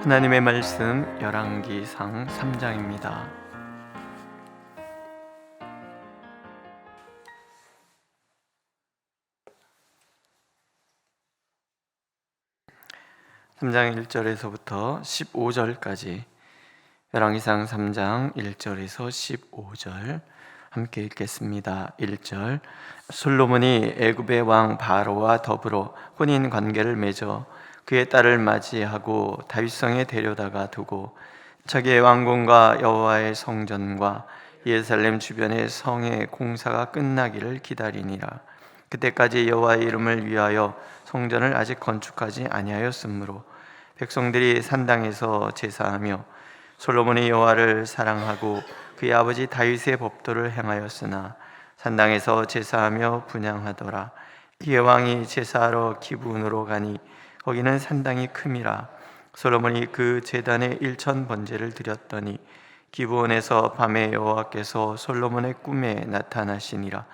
하나님의 말씀 열왕기상 3장입니다. (3장) 1절에서부터 15절까지 열왕기상 3장 1절에서 15절 함께 읽겠습니다. 1절. 솔로몬이 애굽의 왕 바로와 더불어 혼인 관계를 맺어 그의 딸을 맞이하고 다윗성에 데려다가 두고 자기의 왕궁과 여호와의 성전과 예루살렘 주변의 성의 공사가 끝나기를 기다리니라. 그때까지 여호와의 이름을 위하여 성전을 아직 건축하지 아니하였으므로 백성들이 산당에서 제사하며 솔로몬이 여호와를 사랑하고 그의 아버지 다윗의 법도를 행하였으나 산당에서 제사하며 분향하더라. 이에 왕이 제사하러 기브온으로 가니 거기는 산당이 큼이라. 솔로몬이 그 제단에 1000번제를 드렸더니 기브온에서 밤에 여호와께서 솔로몬의 꿈에 나타나시니라.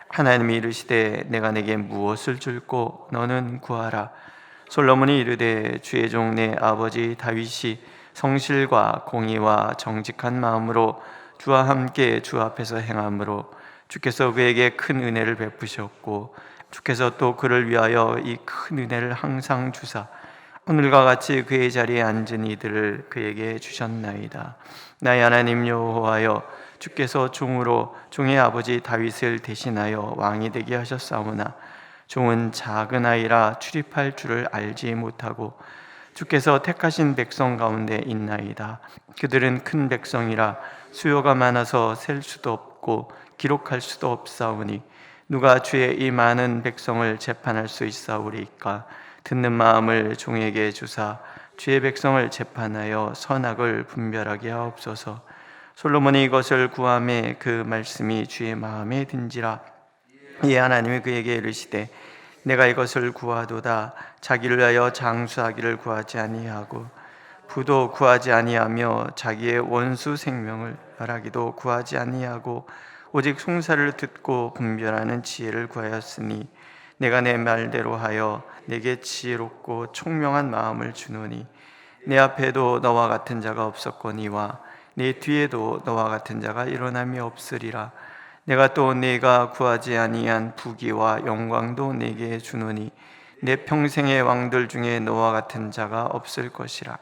하나님이 이르시되 내가 내게 무엇을 줄꼬 너는 구하라. 솔로몬이 이르되 주의 종 내 아버지 다윗이 성실과 공의와 정직한 마음으로 주와 함께 주 앞에서 행함으로 주께서 그에게 큰 은혜를 베푸셨고 주께서 또 그를 위하여 이 큰 은혜를 항상 주사 오늘과 같이 그의 자리에 앉은 이들을 그에게 주셨나이다. 나의 하나님 여호와여, 주께서 종으로 종의 아버지 다윗을 대신하여 왕이 되게 하셨사오나 종은 작은 아이라 출입할 줄을 알지 못하고 주께서 택하신 백성 가운데 있나이다. 그들은 큰 백성이라 수요가 많아서 셀 수도 없고 기록할 수도 없사오니 누가 주의 이 많은 백성을 재판할 수 있사오리까? 듣는 마음을 종에게 주사 주의 백성을 재판하여 선악을 분별하게 하옵소서. 솔로몬이 이것을 구하매 그 말씀이 주의 마음에 든지라. 이에 하나님이 그에게 이르시되 내가 이것을 구하도다. 자기를 위하여 장수하기를 구하지 아니하고 부도 구하지 아니하며 자기의 원수 생명을 멸하기도 구하지 아니하고 오직 송사를 듣고 분별하는 지혜를 구하였으니 내가 내 말대로 하여 내게 지혜롭고 총명한 마음을 주노니 내 앞에도 너와 같은 자가 없었거니와 내 뒤에도 너와 같은 자가 일어남이 없으리라. 내가 또 네가 구하지 아니한 부귀와 영광도 내게 주노니 내 평생의 왕들 중에 너와 같은 자가 없을 것이라.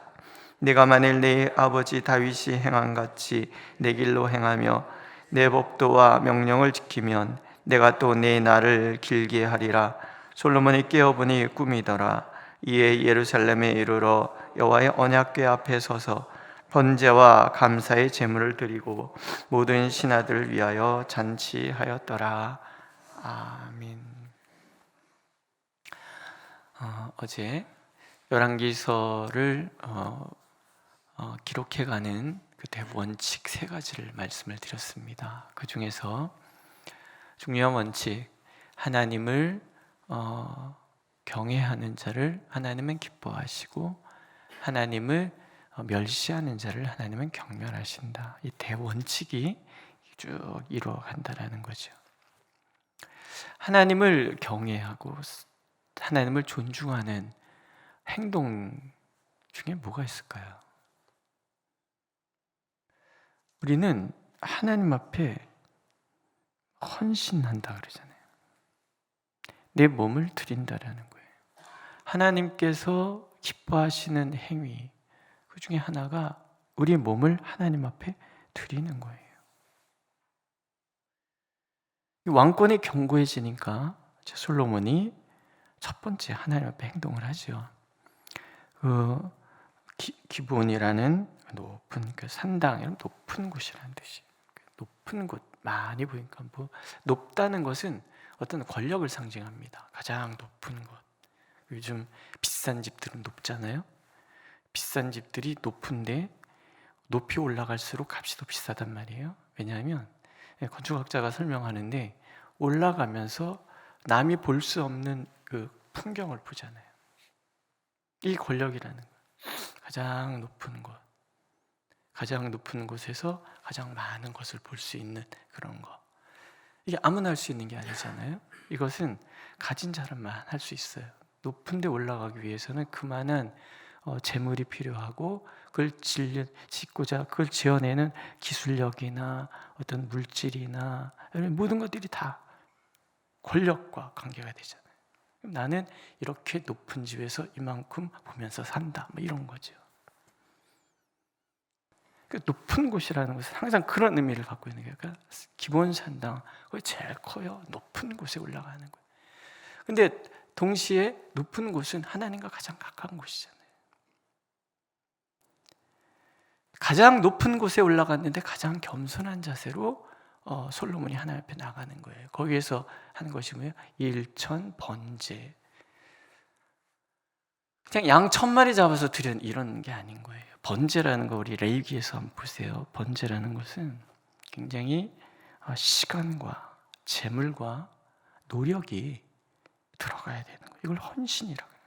내가 만일 내 아버지 다윗이 행한 같이 내 길로 행하며 내 법도와 명령을 지키면 내가 또 내 날을 길게 하리라. 솔로몬이 깨어보니 꿈이더라. 이에 예루살렘에 이르러 여호와의 언약궤 앞에 서서 번제와 감사의 제물을 드리고 모든 신하들을 위하여 잔치하였더라. 아멘. 어제 열왕기서를 기록해가는 그 대원칙 3가지를 말씀을 드렸습니다. 그 중에서 중요한 원칙, 하나님을 경외하는 자를 하나님은 기뻐하시고 하나님을 멸시하는 자를 하나님은 경멸하신다. 이 대원칙이 쭉 이루어간다라는 거죠. 하나님을 경외하고 하나님을 존중하는 행동 중에 뭐가 있을까요? 우리는 하나님 앞에 헌신한다 그러잖아요. 내 몸을 드린다라는 거예요. 하나님께서 기뻐하시는 행위, 그 중에 하나가 우리 몸을 하나님 앞에 드리는 거예요. 왕권이 견고해지니까 솔로몬이 첫 번째 하나님 앞에 행동을 하죠. 기브온이라는 높은 그 산당, 높은 곳이라는 뜻이. 높은 곳, 많이 보니까 높다는 것은 어떤 권력을 상징합니다. 가장 높은 곳. 요즘 비싼 집들은 높잖아요. 비싼 집들이 높은데 높이 올라갈수록 값이 더 비싸단 말이에요. 왜냐하면 건축학자가 설명하는데 올라가면서 남이 볼 수 없는 그 풍경을 보잖아요. 이 권력이라는 거예요. 가장 높은 곳, 가장 높은 곳에서 가장 많은 것을 볼 수 있는 그런 거. 이게 아무나 할 수 있는 게 아니잖아요. 이것은 가진 사람만 할 수 있어요. 높은 데 올라가기 위해서는 그만한 재물이 필요하고 그걸 짓고자 그걸 지어내는 기술력이나 어떤 물질이나 이런 모든 것들이 다 권력과 관계가 되잖아요. 그럼 나는 이렇게 높은 집에서 이만큼 보면서 산다, 뭐 이런 거죠. 그 높은 곳이라는 것은 항상 그런 의미를 갖고 있는 거예요. 그러니까 기본 산당, 그게 제일 커요. 높은 곳에 올라가는 거예요. 근데 동시에 높은 곳은 하나님과 가장 가까운 곳이잖아요. 가장 높은 곳에 올라갔는데 가장 겸손한 자세로 솔로몬이 하나님 앞에 나가는 거예요. 거기에서 하는 것이 뭐예요? 일천 번제. 그냥 양 1000마리 잡아서 드려 이런 게 아닌 거예요. 번제라는 거 우리 레위기에서 한번 보세요. 번제라는 것은 굉장히 시간과 재물과 노력이 들어가야 되는 거예요. 이걸 헌신이라고 해요.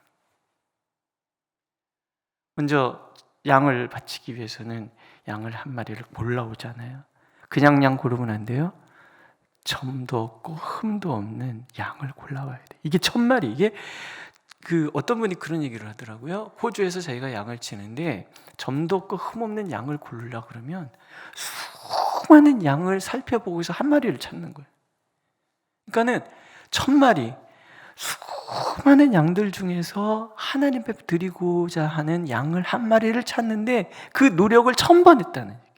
먼저 양을 바치기 위해서는 양을 한 마리를 골라오잖아요. 그냥 양 고르면 안 돼요. 점도 없고 흠도 없는 양을 골라와야 돼요. 이게 1000마리, 이게 어떤 분이 그런 얘기를 하더라고요. 호주에서 자기가 양을 치는데 점도 없고 흠 없는 양을 고르려고 그러면 수많은 양을 살펴보고서 한 마리를 찾는 거예요. 그러니까는 1000마리 수많은 양들 중에서 하나님 앞에 드리고자 하는 양을 한 마리를 찾는데 그 노력을 1000번 했다는 얘기예요.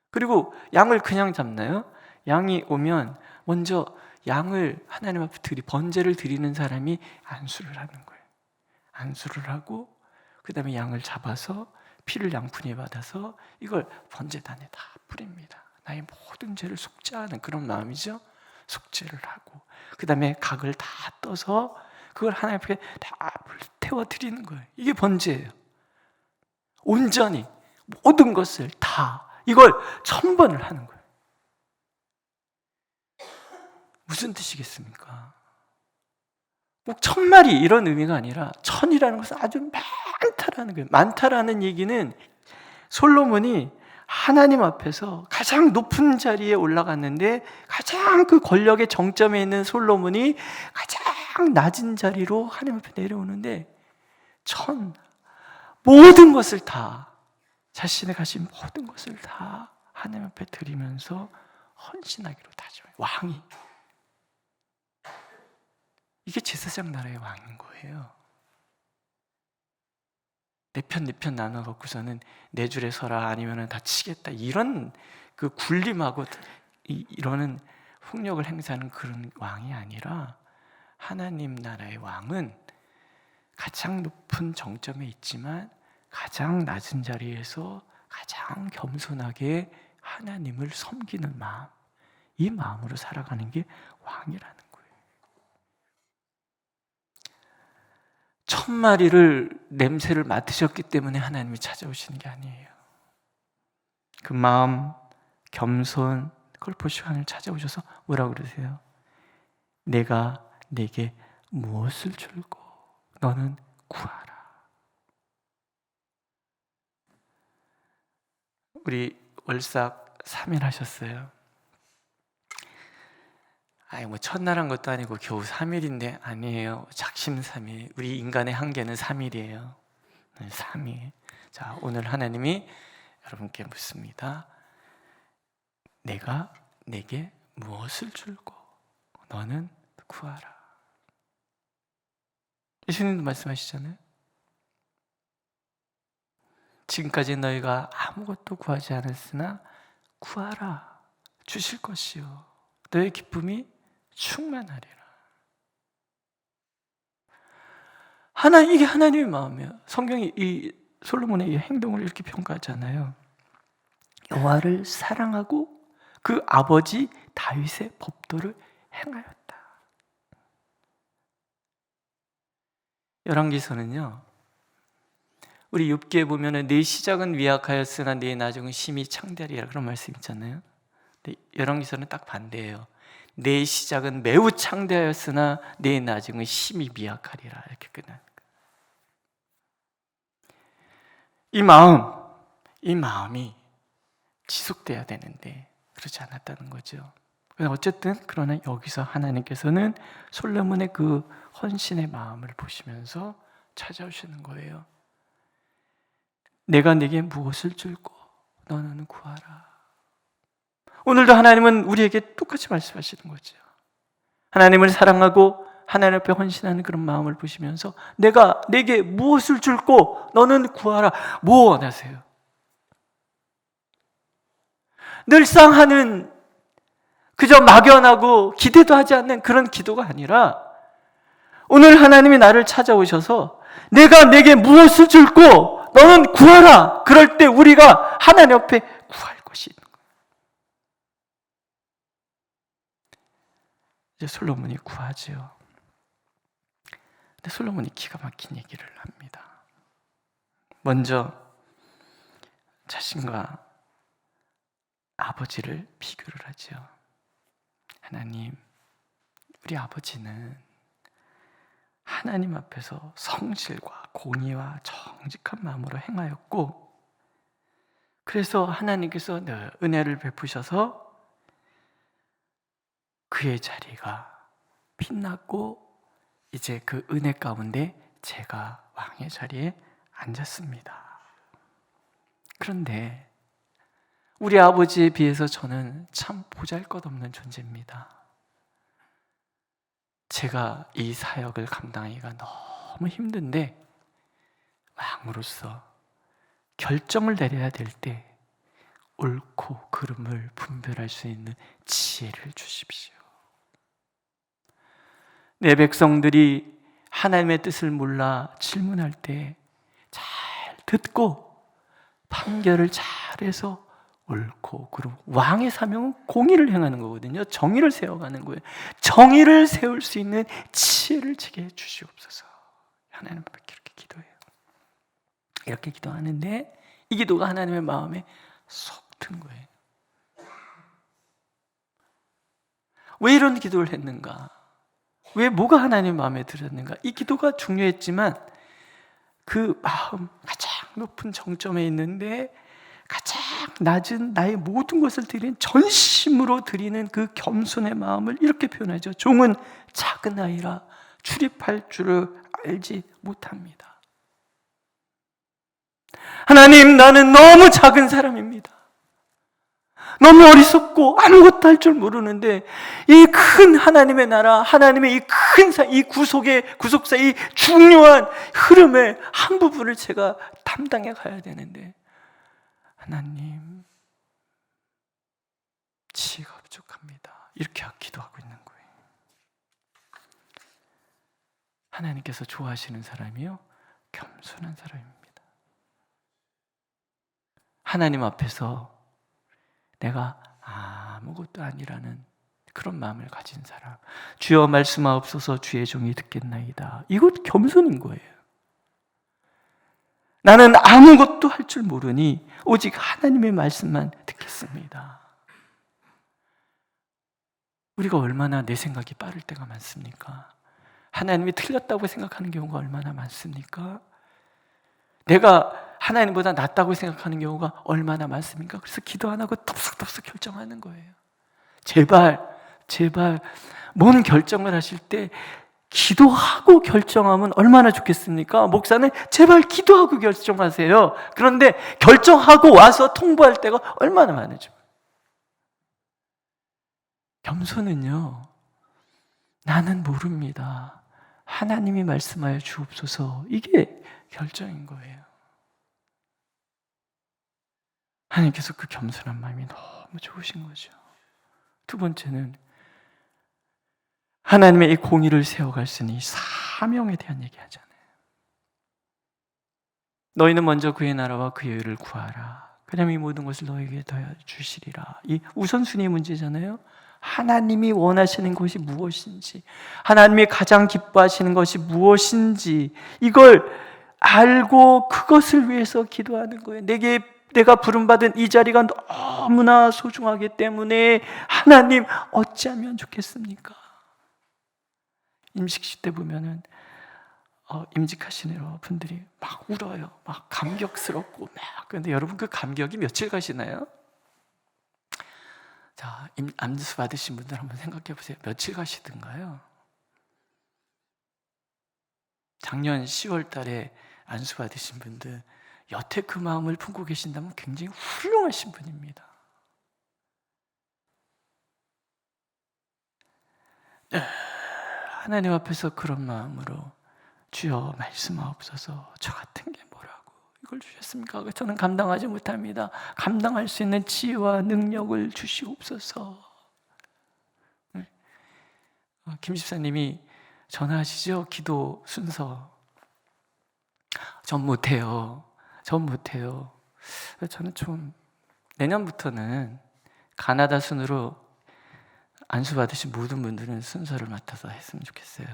그리고 양을 그냥 잡나요? 양이 오면 먼저 양을 하나님 앞에 번제를 드리는 사람이 안수를 하는 거예요. 안수를 하고 그 다음에 양을 잡아서 피를 양푼에 받아서 이걸 번제단에 다 뿌립니다. 나의 모든 죄를 속죄하는 그런 마음이죠. 속죄를 하고 그 다음에 각을 다 떠서 그걸 하나님 앞에 다 불태워 드리는 거예요. 이게 번제예요. 온전히 모든 것을 다 이걸 1000번을 하는 거예요. 무슨 뜻이겠습니까? 꼭 1000마리 이런 의미가 아니라 1000이라는 것은 아주 많다라는 거예요. 많다라는 얘기는 솔로몬이 하나님 앞에서 가장 높은 자리에 올라갔는데 가장 그 권력의 정점에 있는 솔로몬이 가장 낮은 자리로 하나님 앞에 내려오는데 모든 것을 다 자신의 가진 모든 것을 다 하나님 앞에 드리면서 헌신하기로 다짐해요. 왕이 이게 제사장 나라의 왕인 거예요. 내 편 나눠 갖고서는 내 줄에 서라 아니면 다 치겠다 이런 그 굴림하고 이러는 폭력을 행사하는 그런 왕이 아니라 하나님 나라의 왕은 가장 높은 정점에 있지만 가장 낮은 자리에서 가장 겸손하게 하나님을 섬기는 마음, 이 마음으로 살아가는 게 왕이라는 거예요. 1000마리를 냄새를 맡으셨기 때문에 하나님이 찾아오시는 게 아니에요. 그 마음, 겸손, 그걸 보시고 하나님 찾아오셔서 뭐라고 그러세요? 내가 네게 무엇을 줄고 너는 구하라. 우리 월삭 3일 하셨어요. 뭐 첫날한 것도 아니고 겨우 3일인데 아니에요. 작심 3일. 우리 인간의 한계는 3일이에요. 3일. 자, 오늘 하나님이 여러분께 묻습니다. 내가 내게 무엇을 줄고 너는 구하라. 예수님도 말씀하시잖아요. 지금까지 너희가 아무것도 구하지 않았으나 구하라. 주실 것이요 너의 기쁨이 충만하리라. 이게 하나님의 마음이에요. 성경이 이 솔로몬의 이 행동을 이렇게 평가하잖아요. 여호와를 사랑하고 그 아버지 다윗의 법도를 행하였다. 열왕기서는요, 우리 욥기에 보면은 네 시작은 미약하였으나 네 나중은 심히 창대하리라 그런 말씀 있잖아요. 근데 열왕기서는 딱 반대예요. 내 시작은 매우 창대하였으나 내 나중은 심히 미약하리라 이렇게 끝나는 거예요. 이 마음이 지속돼야 되는데 그렇지 않았다는 거죠. 어쨌든 그러나 여기서 하나님께서는 솔로몬의 그 헌신의 마음을 보시면서 찾아오시는 거예요. 내가 네게 무엇을 줄고 너는 구하라. 오늘도 하나님은 우리에게 똑같이 말씀하시는 거죠. 하나님을 사랑하고 하나님 앞에 헌신하는 그런 마음을 보시면서 내가 네게 무엇을 줄고 너는 구하라. 뭐 원하세요? 늘상 하는 그저 막연하고 기대도 하지 않는 그런 기도가 아니라 오늘 하나님이 나를 찾아오셔서 내가 네게 무엇을 줄고 너는 구하라. 그럴 때 우리가 하나님 앞에 구할 것이 있는 거예요. 이제 솔로몬이 구하지요. 근데 솔로몬이 기가 막힌 얘기를 합니다. 먼저 자신과 아버지를 비교를 하죠. 하나님, 우리 아버지는 하나님 앞에서 성실과 공의와 정직한 마음으로 행하였고, 그래서 하나님께서 은혜를 베푸셔서 그의 자리가 빛났고 이제 그 은혜 가운데 제가 왕의 자리에 앉았습니다. 그런데 우리 아버지에 비해서 저는 참 보잘것없는 존재입니다. 제가 이 사역을 감당하기가 너무 힘든데 왕으로서 결정을 내려야 될 때 옳고 그름을 분별할 수 있는 지혜를 주십시오. 내 백성들이 하나님의 뜻을 몰라 질문할 때 잘 듣고 판결을 잘해서 옳고 그름. 왕의 사명은 공의를 행하는 거거든요. 정의를 세워가는 거예요. 정의를 세울 수 있는 지혜를 제게 주시옵소서. 하나님 앞에 이렇게 기도해요. 이렇게 기도하는데 이 기도가 하나님의 마음에 쏙 든 거예요. 왜 이런 기도를 했는가? 왜 뭐가 하나님 마음에 들었는가? 이 기도가 중요했지만 그 마음 가장 높은 정점에 있는데 가장 낮은 나의 모든 것을 드린 전심으로 드리는 그 겸손의 마음을 이렇게 표현하죠. 종은 작은 아이라 출입할 줄을 알지 못합니다. 하나님, 나는 너무 작은 사람입니다. 너무 어리석고 아무것도 할 줄 모르는데 이 큰 하나님의 나라, 하나님의 이 큰 이 구속사 이 중요한 흐름의 한 부분을 제가 담당해 가야 되는데 하나님, 지혜가 부족합니다. 이렇게 기도하고 있는 거예요. 하나님께서 좋아하시는 사람이요, 겸손한 사람입니다. 하나님 앞에서 내가 아무것도 아니라는 그런 마음을 가진 사람. 주여 말씀하옵소서, 주의 종이 듣겠나이다. 이것 겸손인 거예요. 나는 아무것도 할 줄 모르니 오직 하나님의 말씀만 듣겠습니다. 우리가 얼마나 내 생각이 빠를 때가 많습니까? 하나님이 틀렸다고 생각하는 경우가 얼마나 많습니까? 내가 하나님보다 낫다고 생각하는 경우가 얼마나 많습니까? 그래서 기도 안 하고 덥석덥석 결정하는 거예요. 제발 뭔 결정을 하실 때 기도하고 결정하면 얼마나 좋겠습니까? 목사는 제발 기도하고 결정하세요. 그런데 결정하고 와서 통보할 때가 얼마나 많으죠. 겸손은요, 나는 모릅니다, 하나님이 말씀하여 주옵소서, 이게 결정인 거예요. 하나님께서 그 겸손한 마음이 너무 좋으신 거죠. 두 번째는 하나님의 이 공의를 세워갈 수 있는 이 사명에 대한 얘기 하잖아요. 너희는 먼저 그의 나라와 그의 의를 구하라. 그냥 이 모든 것을 너희에게 더해 주시리라. 이 우선순위 문제잖아요. 하나님이 원하시는 것이 무엇인지, 하나님이 가장 기뻐하시는 것이 무엇인지, 이걸 알고 그것을 위해서 기도하는 거예요. 내가 부름받은 이 자리가 너무나 소중하기 때문에 하나님, 어찌하면 좋겠습니까? 임식시 때 보면은 임직하시는 분들이 막 울어요. 막 감격스럽고 막. 그런데 여러분, 그 감격이 며칠 가시나요? 자, 암수 받으신 분들 한번 생각해 보세요. 며칠 가시던가요? 작년 10월 달에 안수 받으신 분들 여태 그 마음을 품고 계신다면 굉장히 훌륭하신 분입니다. 하나님 앞에서 그런 마음으로 주여 말씀하옵소서, 저 같은 게 뭐라고 이걸 주셨습니까? 저는 감당하지 못합니다. 감당할 수 있는 지혜와 능력을 주시옵소서. 김 집사님이 전화하시죠? 기도 순서. 전 못해요. 저는 좀 내년부터는 가나다 순으로 안수 받으신 모든 분들은 순서를 맡아서 했으면 좋겠어요.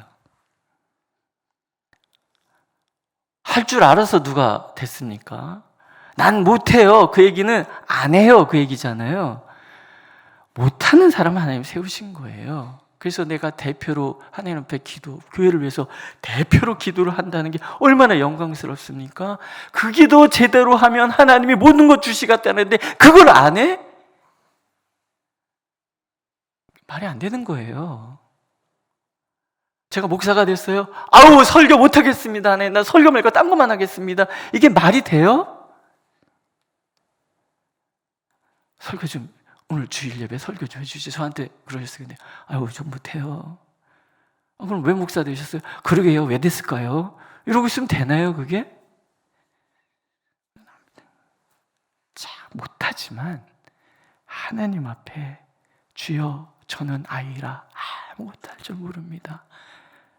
할 줄 알아서 누가 됐습니까? 난 못해요. 그 얘기는 안 해요. 그 얘기잖아요. 못하는 사람 하나님 세우신 거예요. 그래서 내가 대표로 하나님 앞에 교회를 위해서 대표로 기도를 한다는 게 얼마나 영광스럽습니까? 그 기도 제대로 하면 하나님이 모든 것 주시겠다는데 그걸 안 해? 말이 안 되는 거예요. 제가 목사가 됐어요. 아우, 설교 못 하겠습니다. 네, 나 설교 말고 딴 것만 하겠습니다. 이게 말이 돼요? 설교 좀, 오늘 주일 예배 설교 좀 해주시. 저한테 그러셨어요. 근데 아유, 좀 못해요. 그럼 왜 목사 되셨어요? 그러게요. 왜 됐을까요? 이러고 있으면 되나요, 그게? 자, 못하지만 하나님 앞에 주여, 저는 아이라 아무것도 할 줄 모릅니다.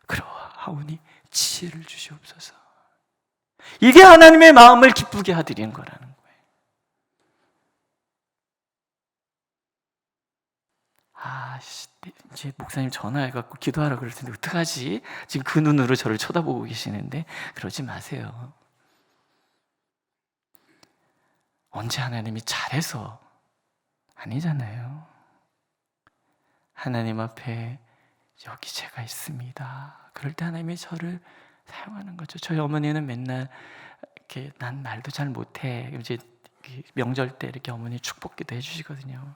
그러하오니 지혜를 주시옵소서. 이게 하나님의 마음을 기쁘게 하드리는 거라는 거예요. 이제 목사님 전화해갖고 기도하라 그럴 텐데 어떡하지? 지금 그 눈으로 저를 쳐다보고 계시는데 그러지 마세요. 언제 하나님이 잘해서 아니잖아요. 하나님 앞에 여기 제가 있습니다. 그럴 때 하나님이 저를 사용하는 거죠. 저희 어머니는 맨날 이렇게 난 말도 잘 못해. 이제 명절 때 이렇게 어머니 축복기도 해주시거든요.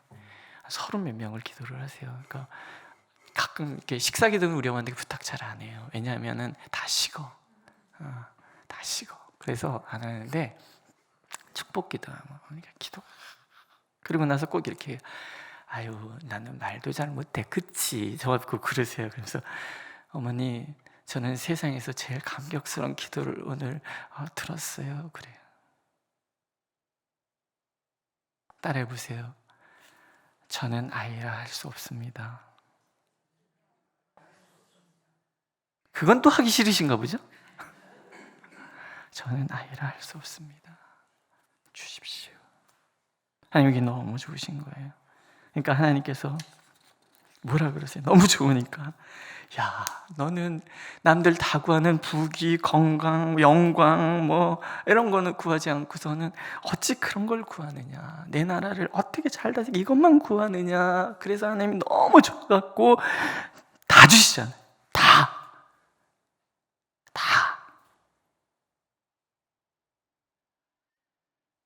30몇 명을 기도를 하세요. 그러니까 가끔 이렇게 식사 기도는 우리 어머니가 부탁 잘 안 해요. 왜냐하면은 다 식어. 그래서 안 하는데 축복기도 하고 기도. 그리고 나서 꼭 이렇게 아유, 나는 말도 잘 못해. 그치? 저하고 그러세요. 그래서 어머니, 저는 세상에서 제일 감격스러운 기도를 오늘 들었어요. 그래요. 따라해보세요. 저는 아이라 할 수 없습니다. 그건 또 하기 싫으신가 보죠? 저는 아이라 할 수 없습니다. 주십시오. 하나님, 여기 너무 좋으신 거예요. 그러니까 하나님께서 뭐라 그러세요? 너무 좋으니까 야, 너는 남들 다 구하는 부귀, 건강, 영광 뭐 이런 거는 구하지 않고서는 어찌 그런 걸 구하느냐, 내 나라를 어떻게 잘 다스리게 이것만 구하느냐. 그래서 하나님이 너무 좋아갖고 다 주시잖아요. 다.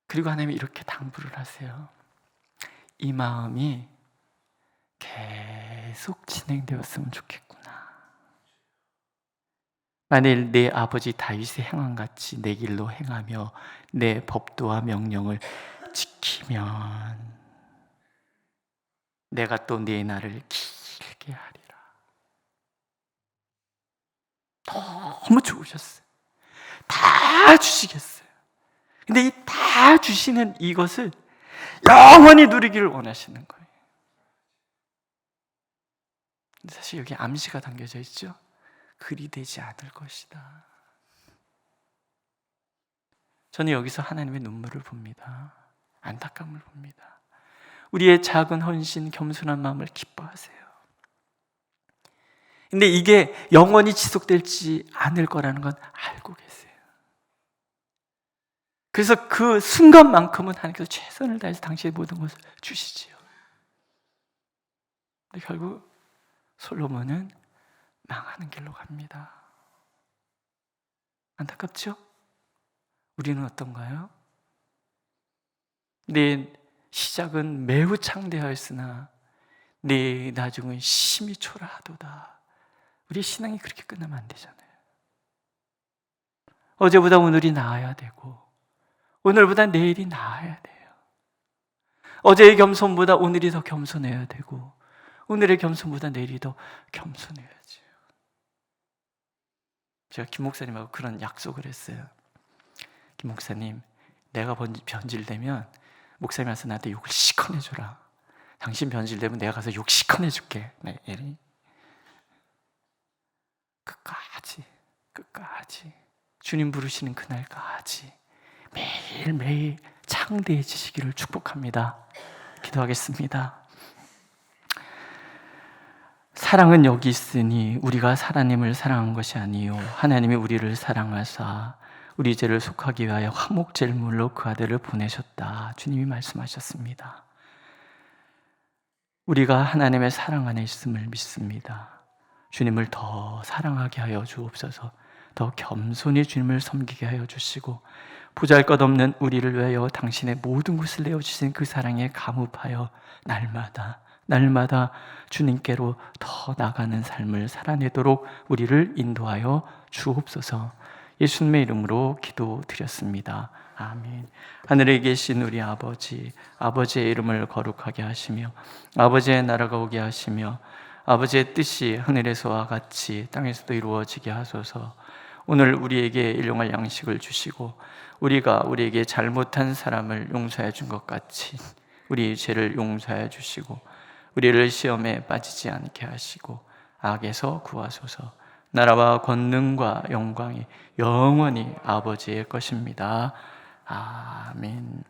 그리고 하나님이 이렇게 당부를 하세요. 이 마음이 계속 진행되었으면 좋겠구나. 만일 내 아버지 다윗의 행함같이 내 길로 행하며 내 법도와 명령을 지키면 내가 또 네 날을 길게 하리라. 너무 좋으셨어요. 다 주시겠어요. 근데 이 다 주시는 이것을 영원히 누리기를 원하시는 거예요. 사실 여기 암시가 담겨져 있죠. 그리 되지 않을 것이다. 저는 여기서 하나님의 눈물을 봅니다. 안타까움을 봅니다. 우리의 작은 헌신, 겸손한 마음을 기뻐하세요. 근데 이게 영원히 지속되지 않을 거라는 건 알고 계세요. 그래서 그 순간만큼은 하나님께서 최선을 다해서 당신의 모든 것을 주시지요. 근데 결국 솔로몬은 망하는 길로 갑니다. 안타깝죠? 우리는 어떤가요? 내 시작은 매우 창대하였으나 내 나중은 심히 초라하도다. 우리의 신앙이 그렇게 끝나면 안 되잖아요. 어제보다 오늘이 나아야 되고 오늘보다 내일이 나아야 돼요. 어제의 겸손보다 오늘이 더 겸손해야 되고, 오늘의 겸손보다 내일이 더 겸손해야죠. 제가 김 목사님하고 그런 약속을 했어요. 김 목사님, 내가 변질되면 목사님 와서 나한테 욕을 시커 내줘라. 당신 변질되면 내가 가서 욕 시커 내줄게. 끝까지 주님 부르시는 그날까지 매일매일 창대해지시기를 축복합니다. 기도하겠습니다. 사랑은 여기 있으니 우리가 하나님을 사랑한 것이 아니요 하나님이 우리를 사랑하사 우리 죄를 속하기 위하여 화목제물로 그 아들을 보내셨다. 주님이 말씀하셨습니다. 우리가 하나님의 사랑 안에 있음을 믿습니다. 주님을 더 사랑하게 하여 주옵소서. 더 겸손히 주님을 섬기게 하여 주시고, 보잘것없는 우리를 위하여 당신의 모든 것을 내어주신 그 사랑에 감업하여 날마다 주님께로 더 나가는 삶을 살아내도록 우리를 인도하여 주옵소서. 예수님의 이름으로 기도드렸습니다. 아멘. 하늘에 계신 우리 아버지, 아버지의 이름을 거룩하게 하시며 아버지의 나라가 오게 하시며 아버지의 뜻이 하늘에서와 같이 땅에서도 이루어지게 하소서. 오늘 우리에게 일용할 양식을 주시고 우리가 우리에게 잘못한 사람을 용서해 준 것 같이 우리 죄를 용서해 주시고 우리를 시험에 빠지지 않게 하시고 악에서 구하소서. 나라와 권능과 영광이 영원히 아버지의 것입니다. 아멘.